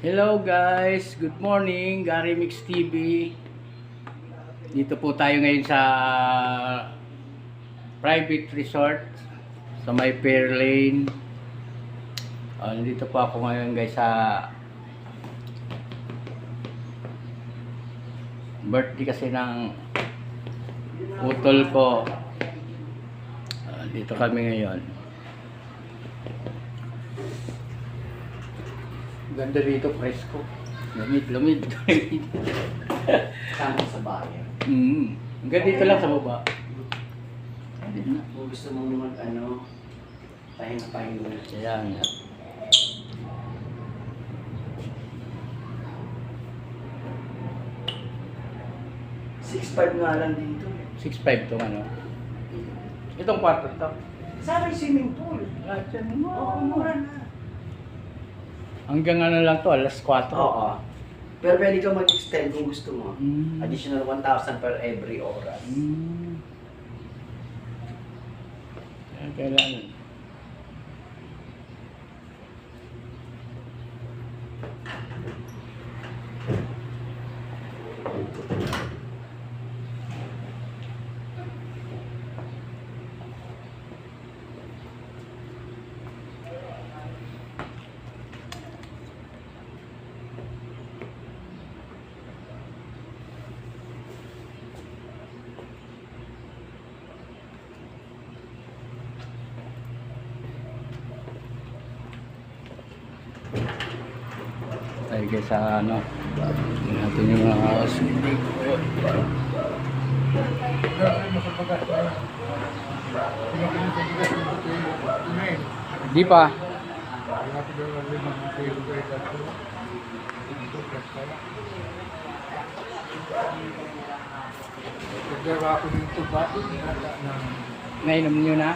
Hello guys, good morning, Gary Mix TV. Dito po tayo ngayon sa private resort sa may Fair Lane. Nandito po ako ngayon guys sa birthday kasi ng utol ko. Dito kami ngayon. Ganda dito, presko. Lamig. Kama sa bayan. Hanggang dito lang sa baba. Kung gusto mo naman pahinga. Ayan. 6'5" nga lang dito. 6'5 tong ano. Itong kwarto to. Sana yung swimming pool. Oo, mura na. Hanggang ano lang to, alas 4. Oo. Pero pwede ka mag-extend kung gusto mo. Mm. Additional 1,000 per every oras. Kailangan. Tayo guys sa ano. Tingnan natin yung mga house. Di pa. Nainom nyo na?